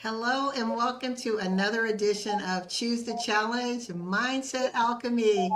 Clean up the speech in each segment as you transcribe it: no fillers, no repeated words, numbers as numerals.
Hello and welcome to another edition of Choose the Challenge Mindset Alchemy.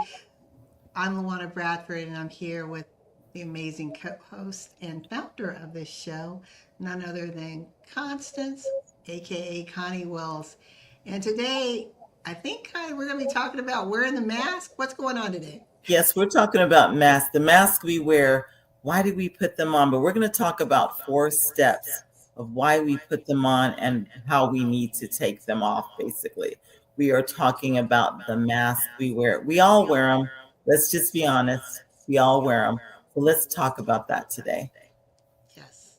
I'm LaWanna Bradford and I'm here with the amazing co-host and founder of this show, none other than Constance, aka Connie Wells. And today, I think Connie, we're going to be talking about wearing the mask. What's going on today? Yes, we're talking about masks. The masks we wear, why do we put them on? But we're going to talk about 4 steps of why we put them on and how we need to take them off, basically. We are talking about the mask we wear. We all wear them. Let's just be honest. We all wear them. So let's talk about that today. Yes,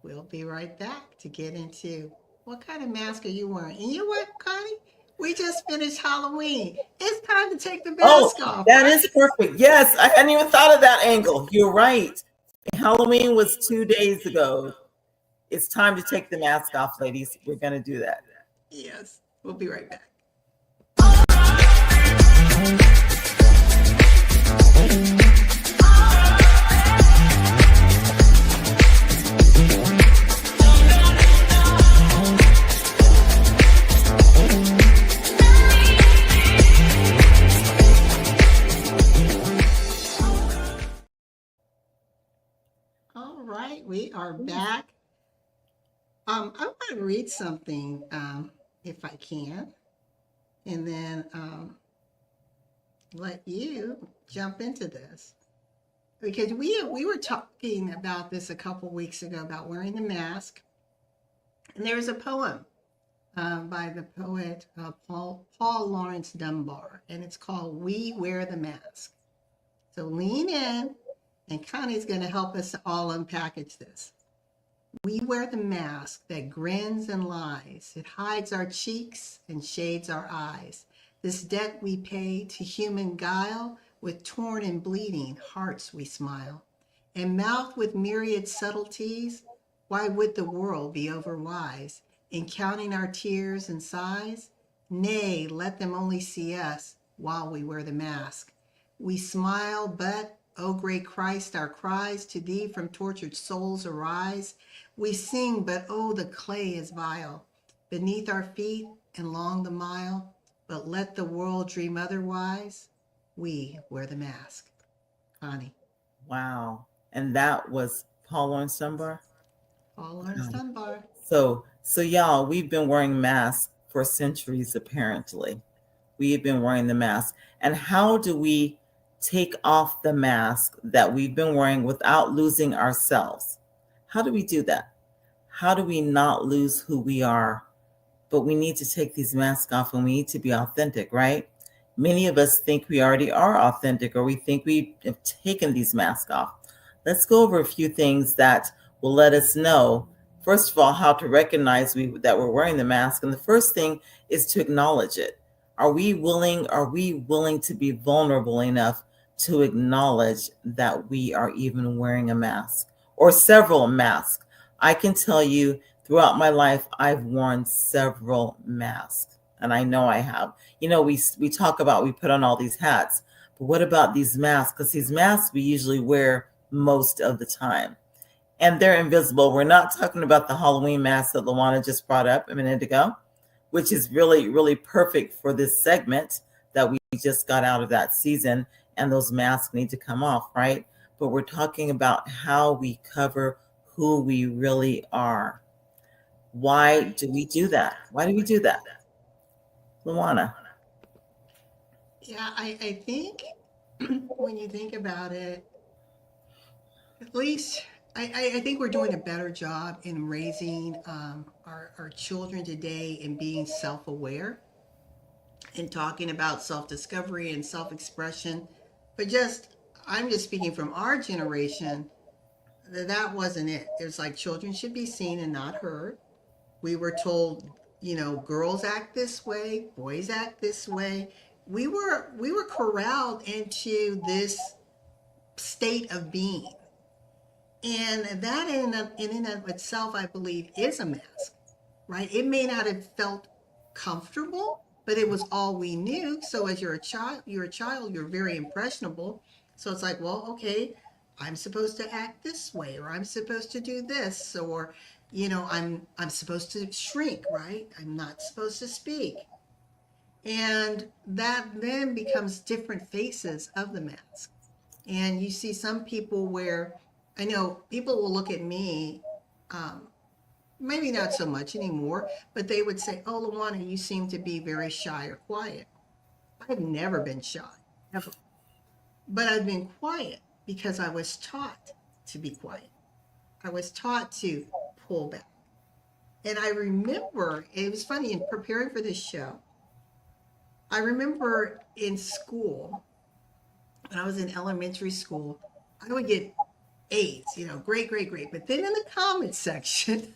we'll be right back to get into what kind of mask are you wearing. And you know what, Connie? We just finished Halloween. It's time to take the mask Oh, off, that right? is perfect. Yes, I hadn't even thought of that angle. You're right. Halloween was 2 days ago. It's time to take the mask off, ladies. We're going to do that. Yes, we'll be right back. All right, we are back. I want to read something, if I can, and then let you jump into this because we were talking about this a couple weeks ago about wearing the mask, and there's a poem by the poet Paul Lawrence Dunbar, and it's called "We Wear the Mask." So lean in, and Connie's going to help us all unpackage this. We wear the mask that grins and lies. It hides our cheeks and shades our eyes. This debt we pay to human guile, with torn and bleeding hearts we smile. And mouth with myriad subtleties, why would the world be overwise in counting our tears and sighs? Nay, let them only see us while we wear the mask. We smile, but, O great Christ, our cries to thee from tortured souls arise. We sing, but oh, the clay is vile beneath our feet and long the mile. But let the world dream otherwise. We wear the mask. Connie. Wow. And that was Paul Lawrence Dunbar. Paul Lawrence Dunbar. So y'all, we've been wearing masks for centuries, apparently. We have been wearing the mask. And how do we take off the mask that we've been wearing without losing ourselves? How do we do that? How do we not lose who we are? But we need to take these masks off and we need to be authentic, right? Many of us think we already are authentic, or we think we have taken these masks off. Let's go over a few things that will let us know, first of all, how to recognize that we're wearing the mask. And the first thing is to acknowledge it. Are we willing to be vulnerable enough to acknowledge that we are even wearing a mask or several masks? I can tell you throughout my life, I've worn several masks, and I know I have. You know, we talk about, we put on all these hats, but what about these masks? Because these masks we usually wear most of the time, and they're invisible. We're not talking about the Halloween mask that LaWanna just brought up a minute ago, which is really, really perfect for this segment that we just got out of that season, and those masks need to come off, right? But we're talking about how we cover who we really are. Why do we do that? Why do we do that? LaWanna. Yeah, I think when you think about it, at least I think we're doing a better job in raising our children today and being self-aware and talking about self-discovery and self-expression. But I'm just speaking from our generation, that wasn't it. It was like children should be seen and not heard. We were told, girls act this way, boys act this way. We were corralled into this state of being. And that in and of itself, I believe, is a mask, right? It may not have felt comfortable, but it was all we knew. So as you're very impressionable. So it's like, well, okay, I'm supposed to act this way, or I'm supposed to do this, or, I'm supposed to shrink, right? I'm not supposed to speak. And that then becomes different faces of the mask. And you see some people where I know people will look at me, um, maybe not so much anymore, but they would say, "Oh, LaWanna, you seem to be very shy or quiet." I've never been shy, ever. But I've been quiet because I was taught to be quiet. I was taught to pull back. And I remember, it was funny in preparing for this show, I remember in school, when I was in elementary school, I would get A's, great, great, great. But then in the comments section,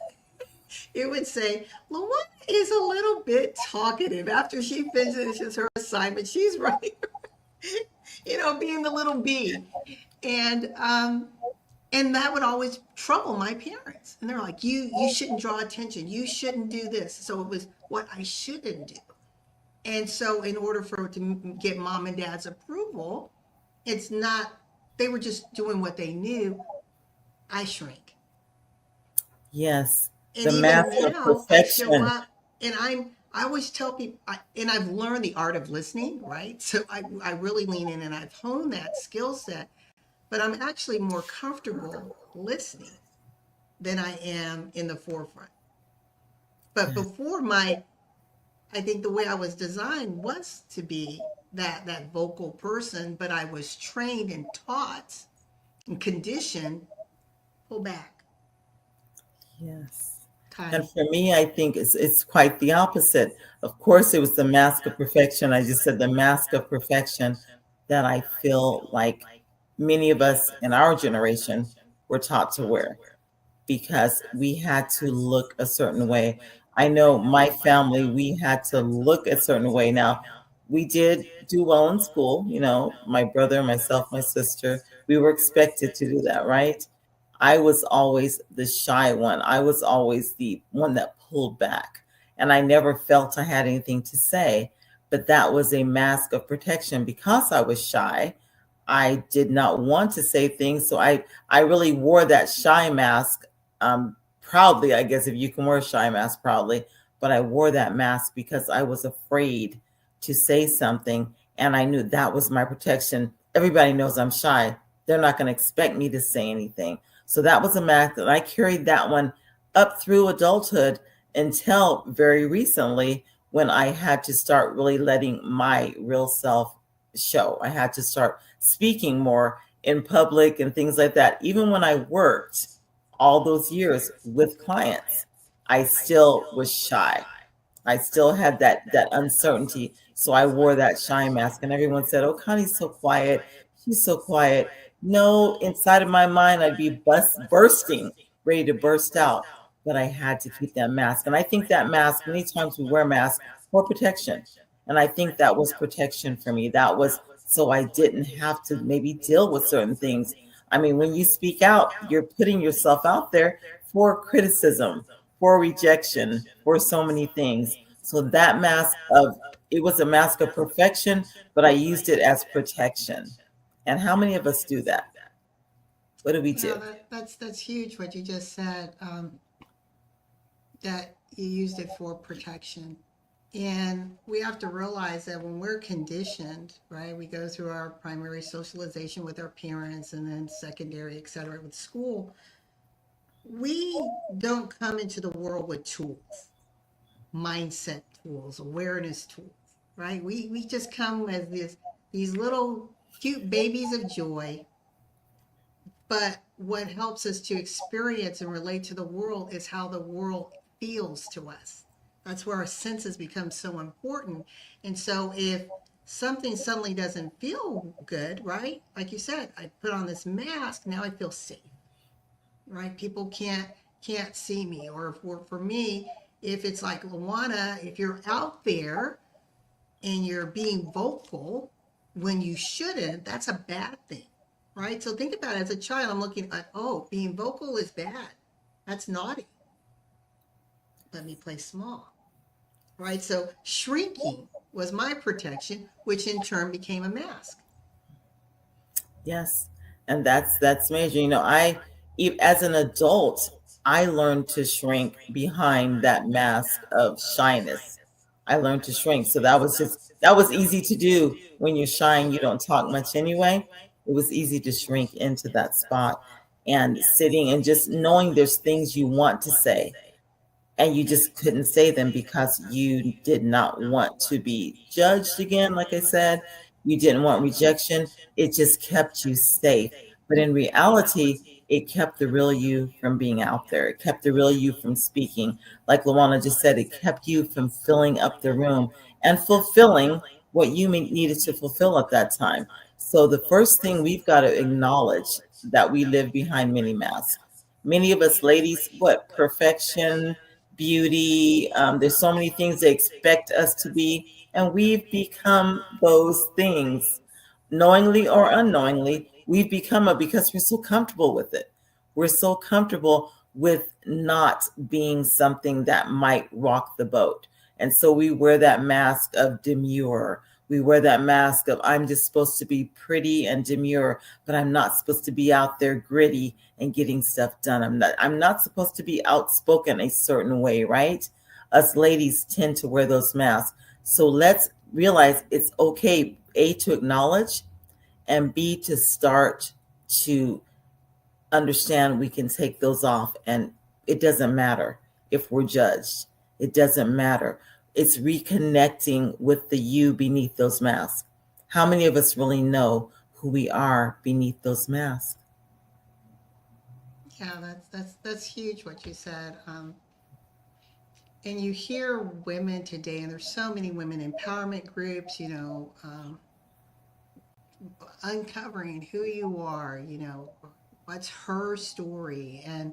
it would say, "LaWanna is a little bit talkative. After she finishes her assignment, she's right," being the little B. And and that would always trouble my parents. And they're like, you shouldn't draw attention. You shouldn't do this. So it was what I shouldn't do. And so in order for it to get mom and dad's approval, it's not, they were just doing what they knew. I shrank. Yes. And The even mask of now I show perfection. up and I always tell people, and I've learned the art of listening, right? So I really lean in and I've honed that skill set, but I'm actually more comfortable listening than I am in the forefront. But Yes. before I think the way I was designed was to be that vocal person, but I was trained and taught and conditioned, pull back, Yes. And Connie. for me, I think it's quite the opposite. Of course, it was the mask of perfection. I just said the mask of perfection that I feel like many of us in our generation were taught to wear, because we had to look a certain way. I know my family, we had to look a certain way. Now, we did do well in school, my brother, myself, my sister, we were expected to do that, right? I was always the shy one. I was always the one that pulled back. And I never felt I had anything to say. But that was a mask of protection because I was shy. I did not want to say things. So I really wore that shy mask, proudly, I guess, if you can wear a shy mask proudly. But I wore that mask because I was afraid to say something. And I knew that was my protection. Everybody knows I'm shy. They're not going to expect me to say anything. So that was a mask that I carried that one up through adulthood until very recently, when I had to start really letting my real self show. I had to start speaking more in public and things like that. Even when I worked all those years with clients, I still was shy. I still had that uncertainty. So I wore that shy mask, and everyone said, "Oh, Connie's so quiet. She's so quiet." No, inside of my mind, I'd be bursting, ready to burst out. But I had to keep that mask. And I think that mask, many times we wear masks for protection. And I think that was protection for me. That was so I didn't have to maybe deal with certain things. I mean, when you speak out, you're putting yourself out there for criticism, for rejection, for so many things. So that mask of, it was a mask of perfection, but I used it as protection. And how many of us do that? What do we Well, do? that's huge what you just said, that you used it for protection. And we have to realize that when we're conditioned, right, we go through our primary socialization with our parents and then secondary, et cetera, with school. We don't come into the world with tools, mindset tools, awareness tools, right? We just come as these little cute babies of joy. But what helps us to experience and relate to the world is how the world feels to us. That's where our senses become so important. And so if something suddenly doesn't feel good, right? Like you said, I put on this mask, now I feel safe, right? People can't see me. Or for me, if it's like LaWanna, if you're out there and you're being vocal when you shouldn't, that's a bad thing, right? So think about it. As a child, I'm looking at, oh, being vocal is bad. That's naughty. Let me play small, right? So shrinking was my protection, which in turn became a mask. Yes. And that's major. As an adult, I learned to shrink behind that mask of shyness. I learned to shrink. So that was easy to do. When you're shy and you don't talk much anyway, it was easy to shrink into that spot and sitting and just knowing there's things you want to say and you just couldn't say them because you did not want to be judged again. Like I said, you didn't want rejection. It just kept you safe. But in reality, it kept the real you from being out there. It kept the real you from speaking. Like LaWanna just said, it kept you from filling up the room and fulfilling what you needed to fulfill at that time. So the first thing we've got to acknowledge that we live behind many masks. Many of us ladies, what perfection, beauty. There's so many things they expect us to be, and we've become those things, knowingly or unknowingly. We've become it because we're so comfortable with it. We're so comfortable with not being something that might rock the boat. And so we wear that mask of demure. We wear that mask of I'm just supposed to be pretty and demure, but I'm not supposed to be out there gritty and getting stuff done. I'm not supposed to be outspoken a certain way, right? Us ladies tend to wear those masks. So let's realize it's okay, A, to acknowledge, and B, to start to understand we can take those off and it doesn't matter if we're judged. It doesn't matter. It's reconnecting with the you beneath those masks. How many of us really know who we are beneath those masks? Yeah, that's huge what you said. And you hear women today, and there's so many women empowerment groups, uncovering who you are, what's her story. And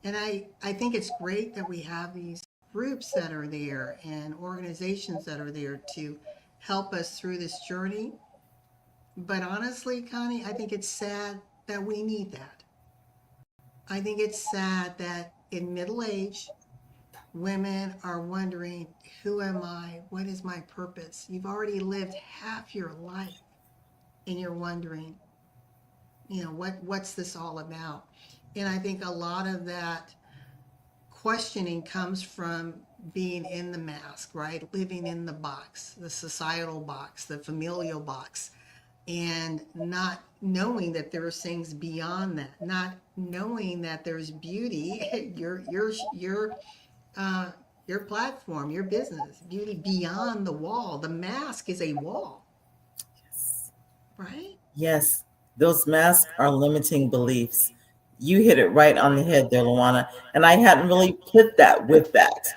I think it's great that we have these groups that are there and organizations that are there to help us through this journey. But honestly, Connie, I think it's sad that we need that. I think it's sad that in middle age, women are wondering, who am I? What is my purpose? You've already lived half your life and you're wondering, what's this all about? And I think a lot of that questioning comes from being in the mask, right? Living in the box, the societal box, the familial box, and not knowing that there are things beyond that, not knowing that there's beauty, your platform, your business, beauty beyond the wall. The mask is a wall, right? Yes, those masks are limiting beliefs. You hit it right on the head there, LaWanna. And I hadn't really put that with that,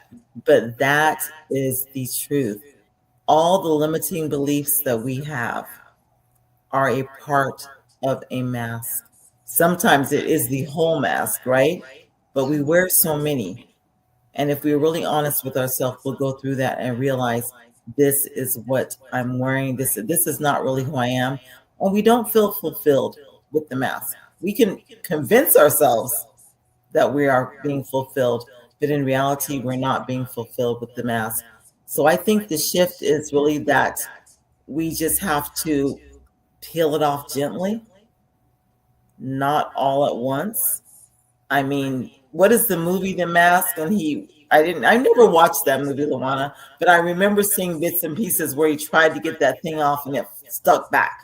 but that is the truth. All the limiting beliefs that we have are a part of a mask. Sometimes it is the whole mask, right? But we wear so many. And if we're really honest with ourselves, we'll go through that and realize this is what I'm wearing. This is not really who I am. And we don't feel fulfilled with the mask. We can convince ourselves that we are being fulfilled, but in reality, we're not being fulfilled with the mask. So I think the shift is really that we just have to peel it off gently, not all at once. I mean, what is the movie The Mask? And I never watched that movie, LaWanna, but I remember seeing bits and pieces where he tried to get that thing off and it stuck back.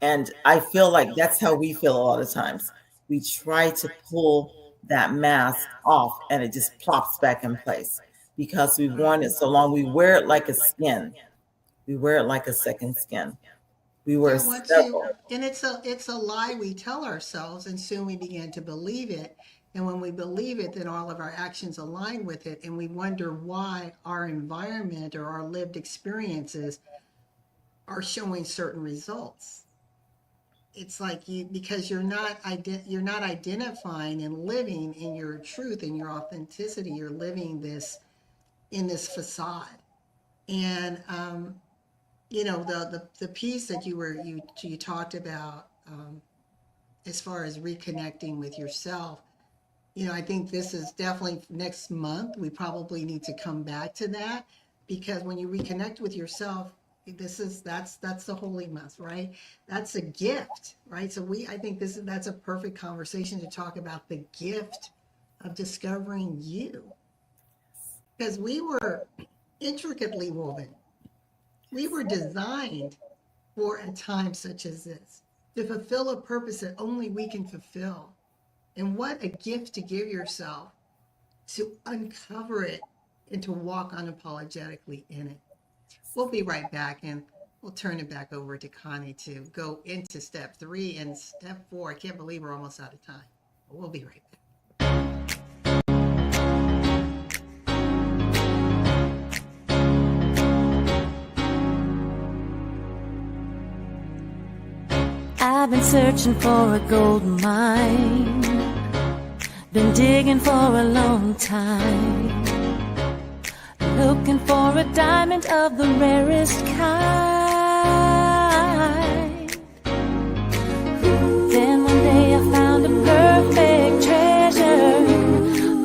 And I feel like that's how we feel a lot of times. We try to pull that mask off and it just plops back in place because we've worn it so long. We wear it like a skin. We wear it like a second skin. We wear Yeah, several. and it's a lie we tell ourselves, and soon we begin to believe it. And when we believe it, then all of our actions align with it, and we wonder why our environment or our lived experiences are showing certain results. It's like because you're not identifying and living in your truth and your authenticity. You're living this in this facade, and the piece that you talked about, as far as reconnecting with yourself. I think this is definitely next month. We probably need to come back to that, because when you reconnect with yourself, That's the holy month, right? That's a gift, right? So I think that's a perfect conversation to talk about the gift of discovering you, because we were intricately woven. We were designed for a time such as this to fulfill a purpose that only we can fulfill. And what a gift to give yourself to uncover it and to walk unapologetically in it. We'll be right back, and we'll turn it back over to Connie to go into step 3 and step 4. I can't believe we're almost out of time. We'll be right back. I've been searching for a gold mine, been digging for a long time, looking for a diamond of the rarest kind. Then one day I found a perfect treasure,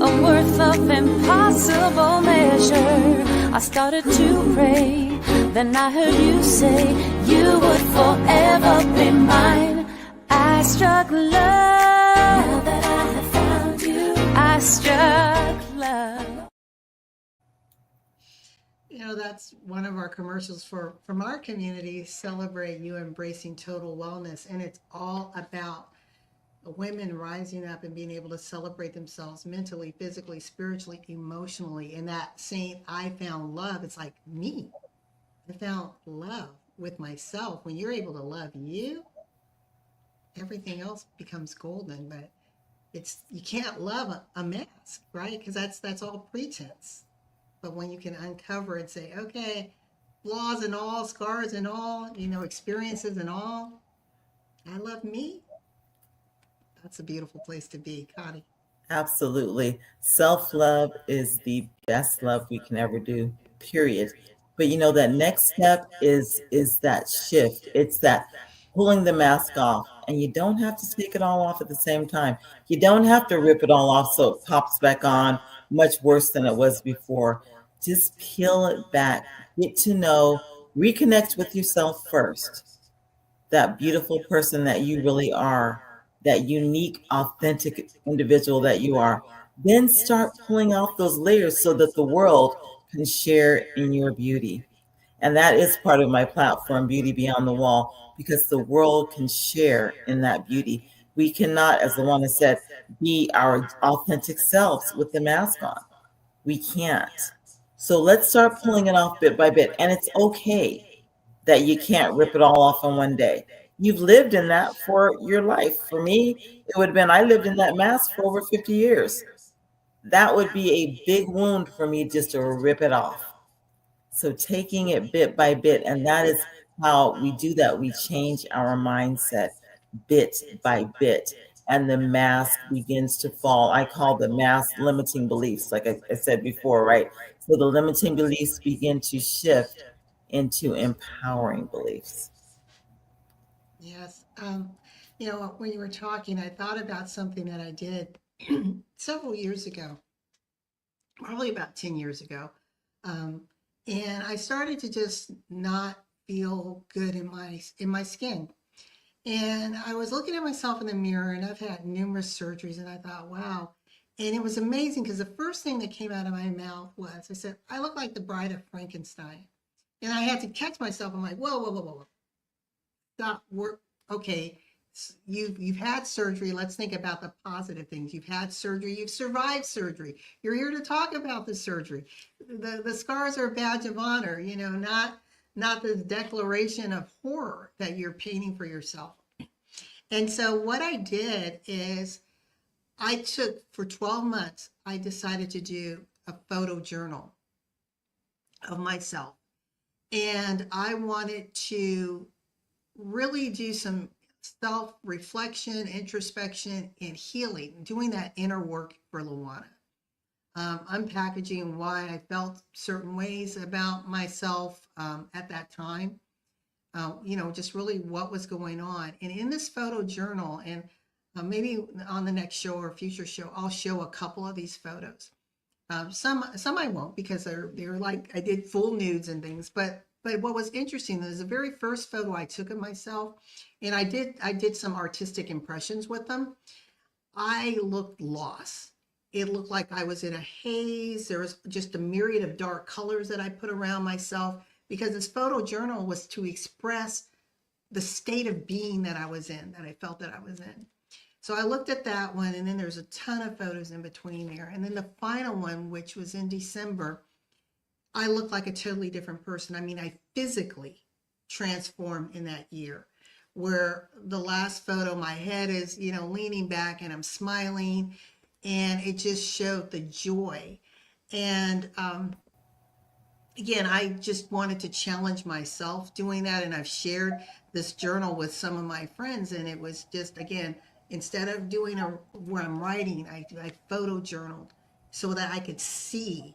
a worth of impossible measure. I started to pray, then I heard you say you would forever be mine. I struck love, now that I have found you, I struck love. You know, that's one of our commercials from our community, Celebrate You Embracing Total Wellness. And it's all about women rising up and being able to celebrate themselves mentally, physically, spiritually, emotionally. And that saying, I found love, it's like me. I found love with myself. When you're able to love you, everything else becomes golden. But you can't love a mask, right? Because that's all pretense. But when you can uncover and say, okay, flaws and all, scars and all, experiences and all, I love me. That's a beautiful place to be, Connie. Absolutely. Self-love is the best love we can ever do, period. But that next step is that shift. It's that pulling the mask off, and you don't have to take it all off at the same time. You don't have to rip it all off so it pops back on much worse than it was before. Just peel it back, get to know, reconnect with yourself first. That beautiful person that you really are, that unique, authentic individual that you are. Then start pulling off those layers so that the world can share in your beauty. And that is part of my platform, Beauty Beyond the Wall, because the world can share in that beauty. We cannot, as LaWanna said, be our authentic selves with the mask on. We can't. So let's start pulling it off bit by bit. And it's okay that you can't rip it all off in one day. You've lived in that for your life. For me, it would have been, I lived in that mask for over 50 years. That would be a big wound for me just to rip it off. So taking it bit by bit, and that is how we do that. We change our mindset bit by bit, and the mask begins to fall. I call the mask limiting beliefs, like I said before, right? So the limiting beliefs begin to shift into empowering beliefs. Yes. When you were talking, I thought about something that I did several years ago, probably about 10 years ago. And I started to just not feel good in my skin. And I was looking at myself in the mirror, and I've had numerous surgeries, and I thought, wow. And it was amazing because the first thing that came out of my mouth was, I said, I look like the bride of Frankenstein. And I had to catch myself. I'm like, whoa. Stop work. Okay. You've had surgery. Let's think about the positive things. You've had surgery. You've survived surgery. You're here to talk about the surgery. The scars are a badge of honor, not the declaration of horror that you're painting for yourself. And so what I did is for 12 months, I decided to do a photo journal of myself. And I wanted to really do some self-reflection, introspection, and healing, doing that inner work for LaWanna. Unpackaging why I felt certain ways about myself at that time. Just really what was going on. And in this photo journal, and maybe on the next show or future show, I'll show a couple of these photos. Some I won't, because they're like, I did full nudes and things, but But what was interesting is the very first photo I took of myself, and I did some artistic impressions with them. I looked lost. It looked like I was in a haze. There was just a myriad of dark colors that I put around myself, because this photo journal was to express the state of being that I was in, that I felt that I was in. So I looked at that one, and then there's a ton of photos in between there. And then the final one, which was in December, I looked like a totally different person. I mean, I physically transformed in that year, where the last photo, my head is, leaning back and I'm smiling, and it just showed the joy. And again, I just wanted to challenge myself doing that. And I've shared this journal with some of my friends, and it was just, again, instead of doing where I'm writing, I photo journaled so that I could see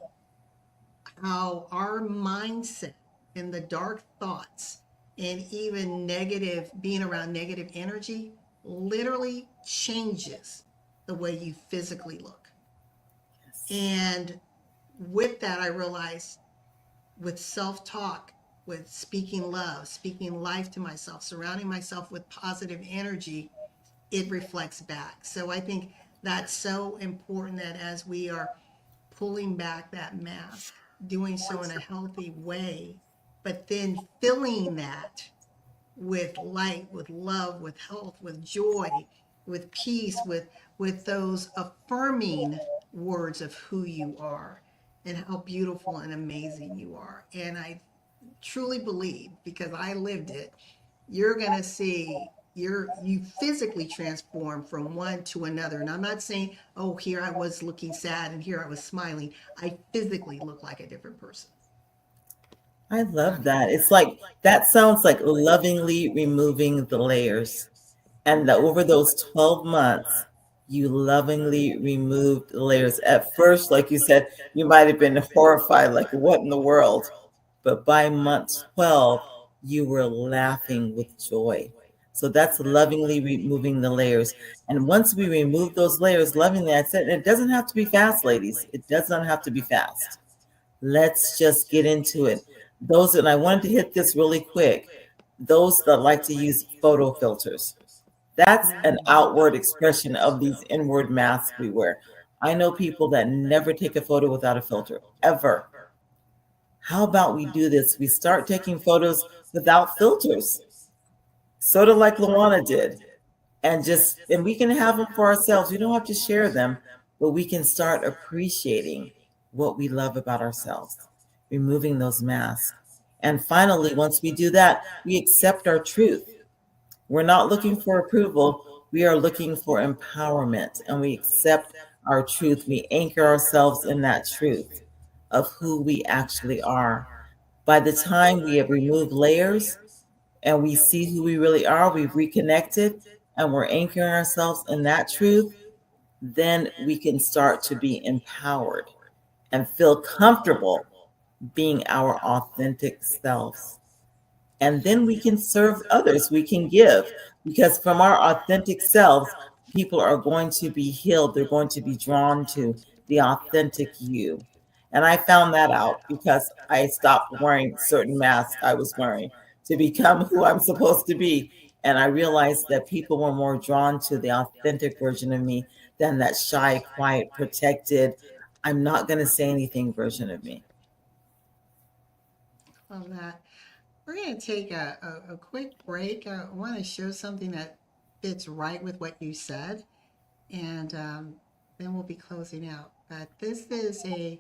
how our mindset and the dark thoughts and even being around negative energy literally changes the way you physically look. Yes. And with that, I realized with self-talk, with speaking love, speaking life to myself, surrounding myself with positive energy, it reflects back. So I think that's so important, that as we are pulling back that mask, doing so in a healthy way, but then filling that with light, with love, with health, with joy, with peace, with those affirming words of who you are and how beautiful and amazing you are. And I truly believe, because I lived it, you're going to see you physically transform from one to another. And I'm not saying, oh, here I was looking sad and here I was smiling. I physically look like a different person. I love that. It's like, that sounds like lovingly removing the layers. And that over those 12 months, you lovingly removed the layers. At first, like you said, you might have been horrified, like, what in the world? But by month 12, you were laughing with joy. So that's lovingly removing the layers. And once we remove those layers lovingly, I said, it doesn't have to be fast, ladies. It does not have to be fast. Let's just get into it. And I wanted to hit this really quick, those that like to use photo filters. That's an outward expression of these inward masks we wear. I know people that never take a photo without a filter, ever. How about we do this? We start taking photos without filters, sort of like LaWanna did. And we can have them for ourselves. We don't have to share them, but we can start appreciating what we love about ourselves, removing those masks. And finally, once we do that, we accept our truth. We're not looking for approval. We are looking for empowerment, and we accept our truth. We anchor ourselves in that truth of who we actually are. By the time we have removed layers and we see who we really are, we've reconnected, and we're anchoring ourselves in that truth, then we can start to be empowered and feel comfortable being our authentic selves. And then we can serve others, we can give, because from our authentic selves, people are going to be healed. They're going to be drawn to the authentic you. And I found that out because I stopped wearing certain masks I was wearing to become who I'm supposed to be. And I realized that people were more drawn to the authentic version of me than that shy, quiet, protected, I'm not going to say anything version of me. Love that. We're going to take a quick break. I want to show something that fits right with what you said, and then we'll be closing out. But this is a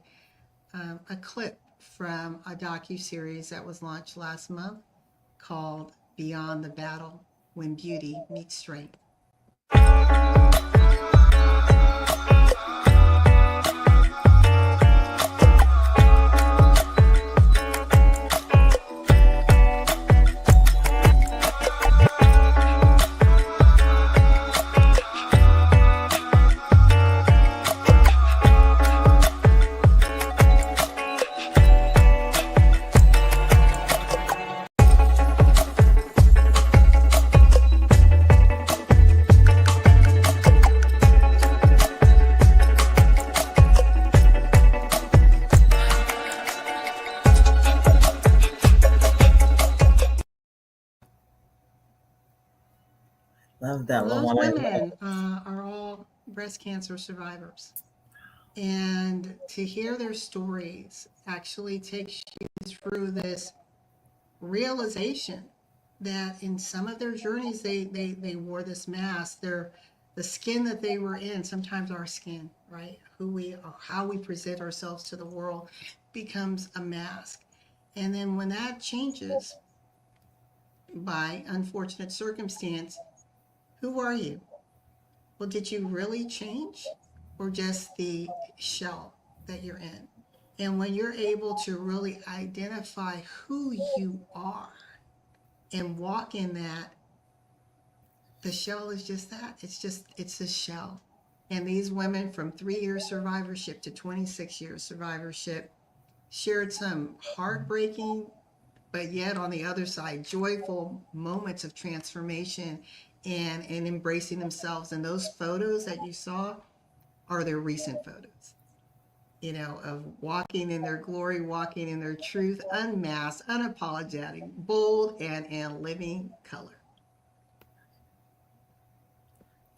clip from a docu-series that was launched last month called Beyond the Battle, When Beauty Meets Strength. love that, Those LaWanna. women are all breast cancer survivors. And to hear their stories actually takes you through this realization that in some of their journeys, they wore this mask. The skin that they were in, sometimes our skin, right? Who we are, how we present ourselves to the world becomes a mask. And then when that changes by unfortunate circumstance, who are you? Well, did you really change or just the shell that you're in? And when you're able to really identify who you are and walk in that, the shell is just that. It's a shell. And these women from 3 years survivorship to 26 years survivorship shared some heartbreaking, but yet on the other side, joyful moments of transformation and embracing themselves. And those photos that you saw are their recent photos, you know, of walking in their glory, walking in their truth, unmasked, unapologetic, bold, and in living color.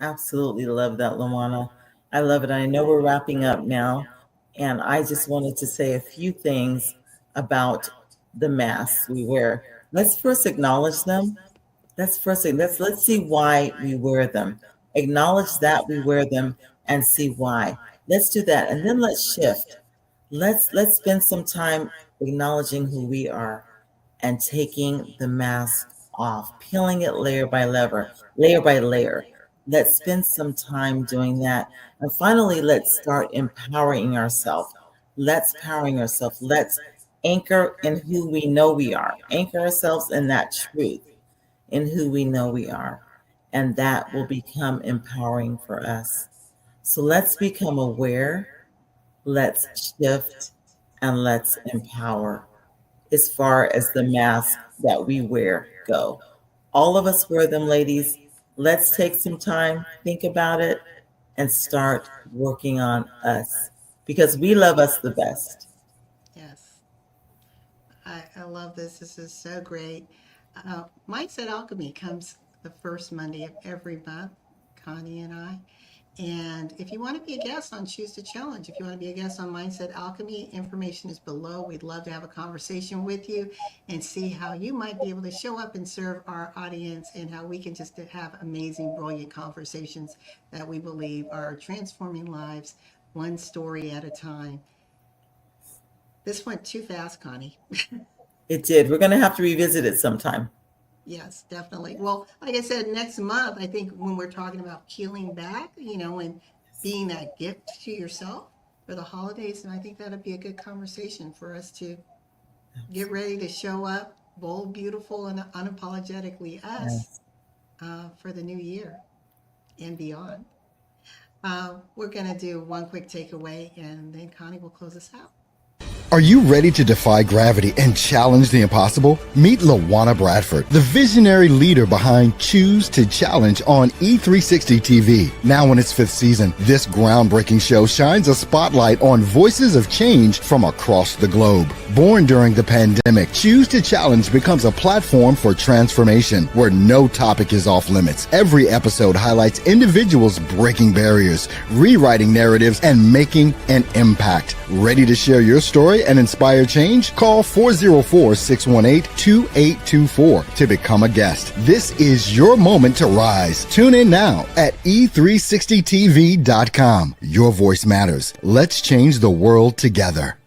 Absolutely love that, LaWanna. I love it. I know we're wrapping up now, and I just wanted to say a few things about the masks we wear. Let's first acknowledge them. Let's see why we wear them. Acknowledge that we wear them and see why. Let's do that, and then let's shift. Let's spend some time acknowledging who we are and taking the mask off, peeling it layer by layer. Let's spend some time doing that. And finally, let's start empowering ourselves. Let's anchor in who we know we are. Anchor ourselves in that truth, in who we know we are. And that will become empowering for us. So let's become aware, let's shift, and let's empower as far as the masks that we wear go. All of us wear them, ladies. Let's take some time, think about it, and start working on us because we love us the best. Yes. I love this. This is so great. Mindset Alchemy comes the first Monday of every month, Connie and I. And if you want to be a guest on Choose to Challenge, if you want to be a guest on Mindset Alchemy, information is below. We'd love to have a conversation with you and see how you might be able to show up and serve our audience and how we can just have amazing, brilliant conversations that we believe are transforming lives one story at a time. This went too fast, Connie. It did. We're going to have to revisit it sometime. Yes, definitely. Well, like I said, next month, I think when we're talking about peeling back, you know, and being that gift to yourself for the holidays, and I think that'd be a good conversation for us to get ready to show up bold, beautiful, and unapologetically us for the new year and beyond. We're going to do one quick takeaway, and then Connie will close us out. Are you ready to defy gravity and challenge the impossible? Meet LaWanna Bradford, the visionary leader behind Choose to Challenge on E360 TV. Now in its 5th season, this groundbreaking show shines a spotlight on voices of change from across the globe. Born during the pandemic, Choose to Challenge becomes a platform for transformation where no topic is off limits. Every episode highlights individuals breaking barriers, rewriting narratives, and making an impact. Ready to share your story and inspire change? Call 404-618-2824 to become a guest. This is your moment to rise. Tune in now at e360tv.com. Your voice matters. Let's change the world together.